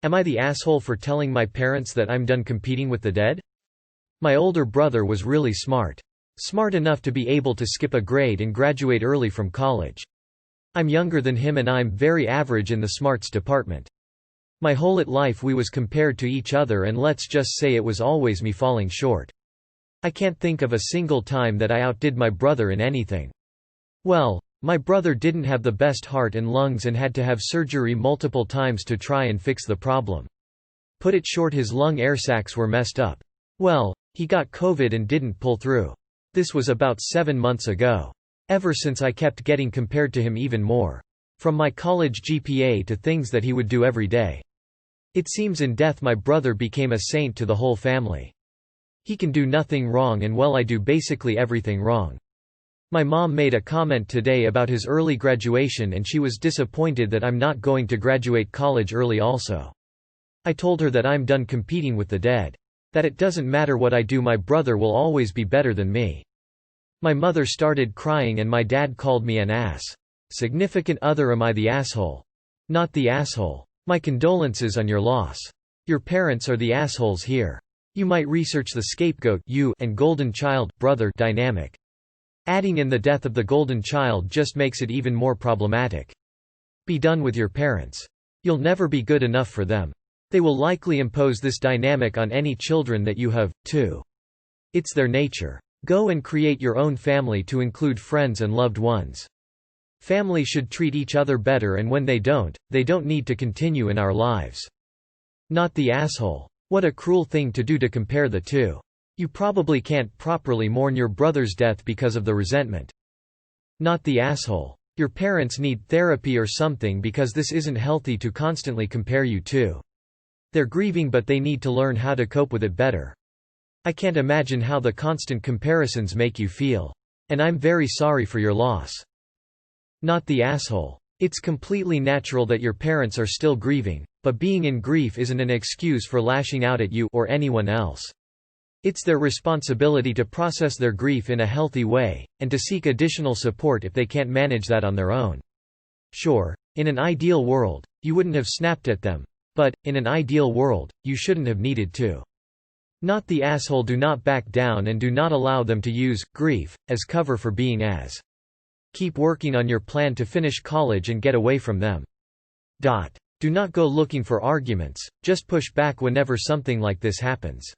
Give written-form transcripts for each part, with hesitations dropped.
Am I the asshole for telling my parents that I'm done competing with the dead? My older brother was really smart. Smart enough to be able to skip a grade and graduate early from college. I'm younger than him and I'm very average in the smarts department. My whole life we was compared to each other and let's just say it was always me falling short. I can't think of a single time that I outdid my brother in anything. Well, my brother didn't have the best heart and lungs and had to have surgery multiple times to try and fix the problem. Put it short, his lung air sacs were messed up. Well, he got COVID and didn't pull through. This was about 7 months ago. Ever since I kept getting compared to him even more. From my college GPA to things that he would do every day. It seems in death my brother became a saint to the whole family. He can do nothing wrong and well I do basically everything wrong. My mom made a comment today about his early graduation and she was disappointed that I'm not going to graduate college early also. I told her that I'm done competing with the dead. That it doesn't matter what I do, my brother will always be better than me. My mother started crying and my dad called me an ass. Significant other, am I the asshole? Not the asshole. My condolences on your loss. Your parents are the assholes here. You might research the scapegoat you and golden child brother dynamic. Adding in the death of the golden child just makes it even more problematic. Be done with your parents. You'll never be good enough for them. They will likely impose this dynamic on any children that you have, too. It's their nature. Go and create your own family to include friends and loved ones. Family should treat each other better and when they don't need to continue in our lives. Not the asshole. What a cruel thing to do to compare the two. You probably can't properly mourn your brother's death because of the resentment. Not the asshole. Your parents need therapy or something because this isn't healthy to constantly compare you two. They're grieving but they need to learn how to cope with it better. I can't imagine how the constant comparisons make you feel. And I'm very sorry for your loss. Not the asshole. It's completely natural that your parents are still grieving, but being in grief isn't an excuse for lashing out at you or anyone else. It's their responsibility to process their grief in a healthy way, and to seek additional support if they can't manage that on their own. Sure, in an ideal world, you wouldn't have snapped at them. But, in an ideal world, you shouldn't have needed to. Not the asshole. Do not back down and do not allow them to use grief as cover for being as. Keep working on your plan to finish college and get away from them. Do not go looking for arguments, just push back whenever something like this happens.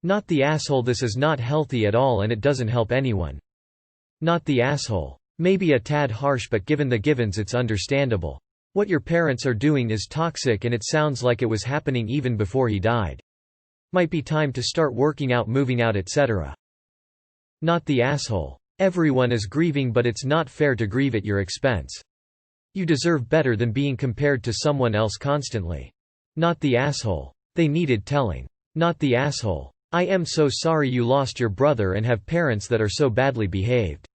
Not the asshole. This is not healthy at all and it doesn't help anyone. Not the asshole. Maybe a tad harsh but given the givens it's understandable. What your parents are doing is toxic and it sounds like it was happening even before he died. Might be time to start working out, moving out, etc. Not the asshole. Everyone is grieving but it's not fair to grieve at your expense. You deserve better than being compared to someone else constantly. Not the asshole. They needed telling. Not the asshole. I am so sorry you lost your brother and have parents that are so badly behaved.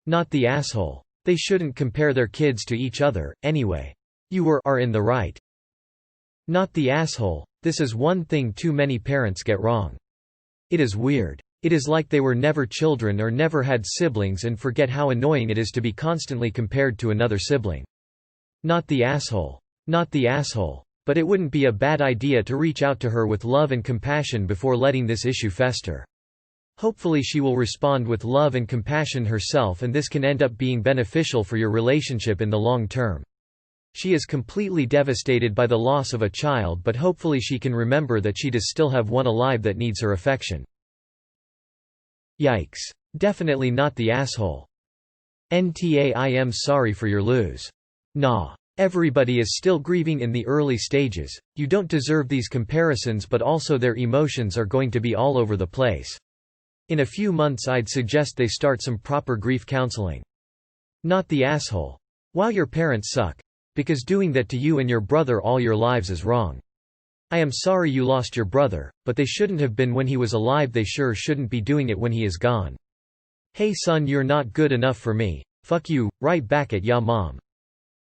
Not the asshole. They shouldn't compare their kids to each other, anyway. You are in the right. Not the asshole. This is one thing too many parents get wrong. It is weird. It is like they were never children or never had siblings and forget how annoying it is to be constantly compared to another sibling. Not the asshole. Not the asshole. But it wouldn't be a bad idea to reach out to her with love and compassion before letting this issue fester. Hopefully she will respond with love and compassion herself and this can end up being beneficial for your relationship in the long term. She is completely devastated by the loss of a child but hopefully she can remember that she does still have one alive that needs her affection. Yikes. Definitely not the asshole. NTA, I am sorry for your lose. Nah. Everybody is still grieving in the early stages. You don't deserve these comparisons but also their emotions are going to be all over the place. In a few months I'd suggest they start some proper grief counseling. Not the asshole. Wow, your parents suck. Because doing that to you and your brother all your lives is wrong. I am sorry you lost your brother, but they shouldn't have been when he was alive. They sure shouldn't be doing it when he is gone. Hey son, you're not good enough for me. Fuck you, right back at ya mom.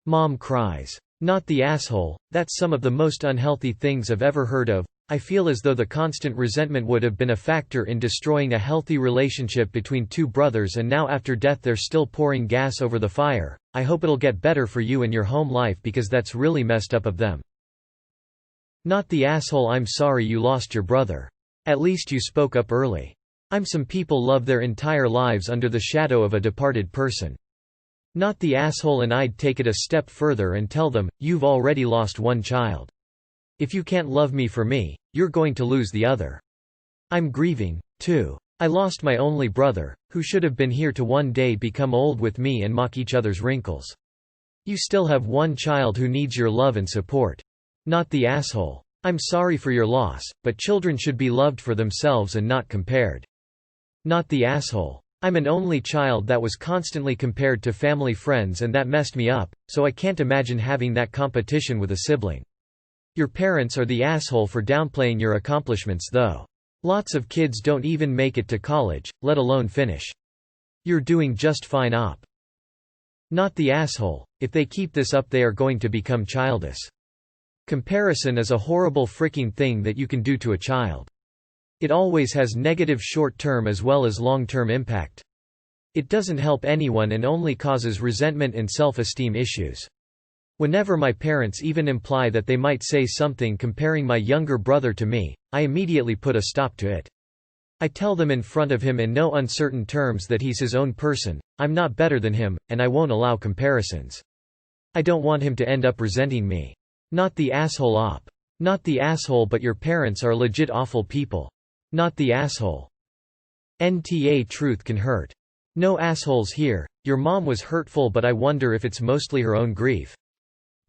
Mom cries. Not the asshole. That's some of the most unhealthy things I've ever heard of. I feel as though the constant resentment would have been a factor in destroying a healthy relationship between two brothers and now after death they're still pouring gas over the fire. I hope it'll get better for you and your home life because that's really messed up of them. Not the asshole, I'm sorry you lost your brother. At least you spoke up early. Some people love their entire lives under the shadow of a departed person. Not the asshole, and I'd take it a step further and tell them, you've already lost one child. If you can't love me for me, you're going to lose the other. I'm grieving, too. I lost my only brother, who should have been here to one day become old with me and mock each other's wrinkles. You still have one child who needs your love and support. Not the asshole. I'm sorry for your loss, but children should be loved for themselves and not compared. Not the asshole. I'm an only child that was constantly compared to family friends, and that messed me up, so I can't imagine having that competition with a sibling. Your parents are the asshole for downplaying your accomplishments though. Lots of kids don't even make it to college, let alone finish. You're doing just fine. Not the asshole. If they keep this up, they are going to become childish. Comparison is a horrible freaking thing that you can do to a child. It always has negative short-term as well as long-term impact. It doesn't help anyone and only causes resentment and self-esteem issues. Whenever my parents even imply that they might say something comparing my younger brother to me, I immediately put a stop to it. I tell them in front of him in no uncertain terms that he's his own person, I'm not better than him, and I won't allow comparisons. I don't want him to end up resenting me. Not the asshole. Not the asshole, but your parents are legit awful people. Not the asshole. NTA truth can hurt. No assholes here. Your mom was hurtful, but I wonder if it's mostly her own grief.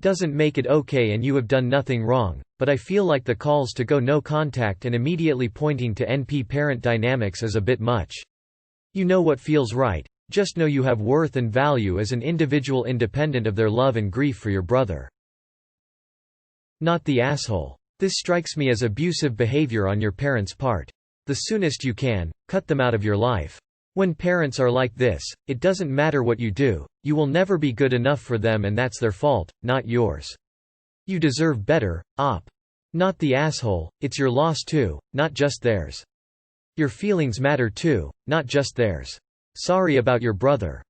Doesn't make it okay, and you have done nothing wrong, but I feel like the calls to go no contact and immediately pointing to NP-parent dynamics is a bit much. You know what feels right. Just know you have worth and value as an individual independent of their love and grief for your brother. Not the asshole. This strikes me as abusive behavior on your parents' part. The soonest you can, cut them out of your life. When parents are like this, it doesn't matter what you do, you will never be good enough for them, and that's their fault, not yours. You deserve better. Not the asshole. It's your loss too, not just theirs. Your feelings matter too, not just theirs. Sorry about your brother.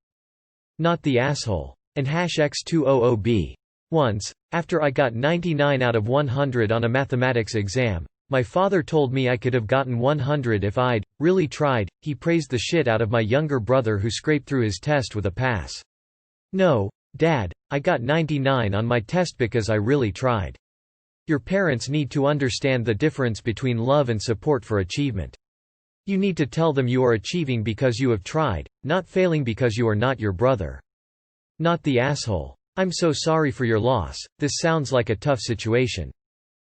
Not the asshole. And #X200B. Once, after I got 99 out of 100 on a mathematics exam, my father told me I could have gotten 100 if I'd really tried. He praised the shit out of my younger brother who scraped through his test with a pass. No, Dad, I got 99 on my test because I really tried. Your parents need to understand the difference between love and support for achievement. You need to tell them you are achieving because you have tried, not failing because you are not your brother. Not the asshole. I'm so sorry for your loss. This sounds like a tough situation.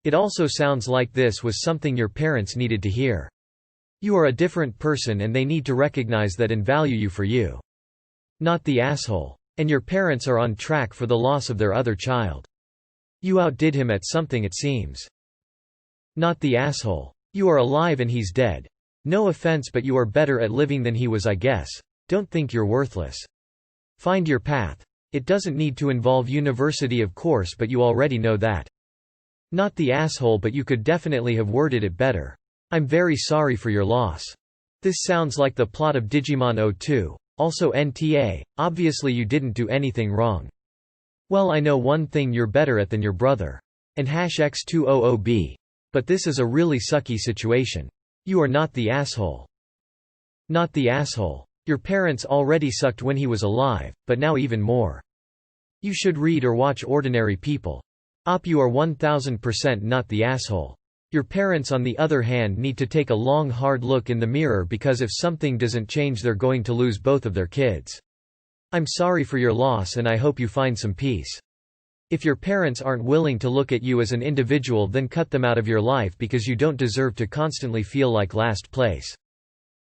It also sounds like this was something your parents needed to hear. You are a different person and they need to recognize that and value you for you. Not the asshole. And your parents are on track for the loss of their other child. You outdid him at something, it seems. Not the asshole. You are alive and he's dead. No offense, but you are better at living than he was, I guess. Don't think you're worthless. Find your path. It doesn't need to involve university, of course, but you already know that. Not the asshole, but you could definitely have worded it better. I'm very sorry for your loss. This sounds like the plot of Digimon 02. Also NTA, obviously you didn't do anything wrong. Well, I know one thing you're better at than your brother. And #X200B. But this is a really sucky situation. You are not the asshole. Not the asshole. Your parents already sucked when he was alive, but now even more. You should read or watch Ordinary People. You are 1000% not the asshole. Your parents, on the other hand, need to take a long hard look in the mirror, because if something doesn't change, they're going to lose both of their kids. I'm sorry for your loss and I hope you find some peace. If your parents aren't willing to look at you as an individual, then cut them out of your life because you don't deserve to constantly feel like last place.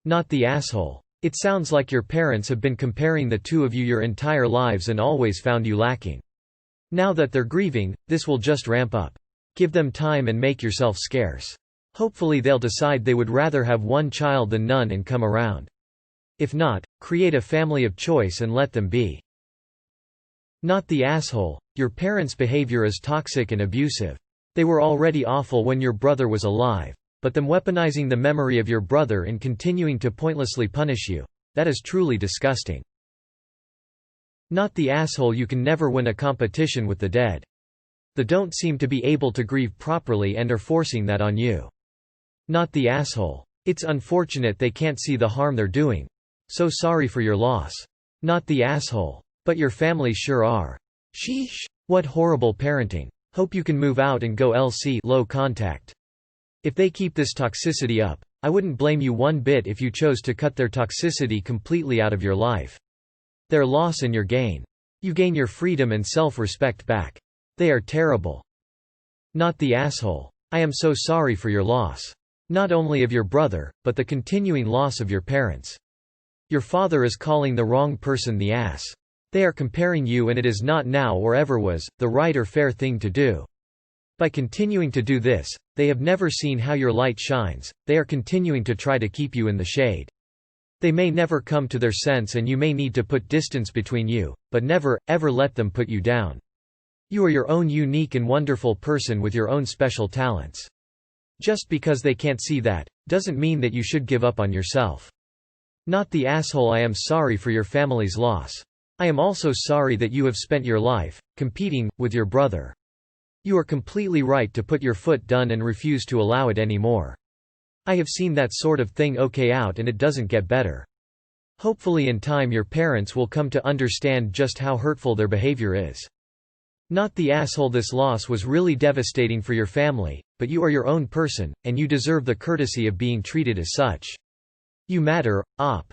Not the asshole. It sounds like your parents have been comparing the two of you your entire lives and always found you lacking. Now that they're grieving, this will just ramp up. Give them time and make yourself scarce. Hopefully they'll decide they would rather have one child than none and come around. If not, create a family of choice and let them be. Not the asshole. Your parents' behavior is toxic and abusive. They were already awful when your brother was alive. But them weaponizing the memory of your brother and continuing to pointlessly punish you, that is truly disgusting. Not the asshole. You can never win a competition with the dead. They don't seem to be able to grieve properly and are forcing that on you. Not the asshole. It's unfortunate they can't see the harm they're doing. So sorry for your loss. Not the asshole. But your family sure are. Sheesh. What horrible parenting. Hope you can move out and go LC low contact. If they keep this toxicity up, I wouldn't blame you one bit if you chose to cut their toxicity completely out of your life. Their loss and your gain. You gain your freedom and self-respect back. They are terrible. Not the asshole. I am so sorry for your loss. Not only of your brother, but the continuing loss of your parents. Your father is calling the wrong person the ass. They are comparing you, and it is not now or ever was, the right or fair thing to do. By continuing to do this, they have never seen how your light shines. They are continuing to try to keep you in the shade. They may never come to their sense and you may need to put distance between you, but never, ever let them put you down. You are your own unique and wonderful person with your own special talents. Just because they can't see that, doesn't mean that you should give up on yourself. Not the asshole. I am sorry for your family's loss. I am also sorry that you have spent your life competing with your brother. You are completely right to put your foot down and refuse to allow it anymore. I have seen that sort of thing out and it doesn't get better. Hopefully in time your parents will come to understand just how hurtful their behavior is. Not the asshole. This loss was really devastating for your family, but you are your own person, and you deserve the courtesy of being treated as such. You matter, Op.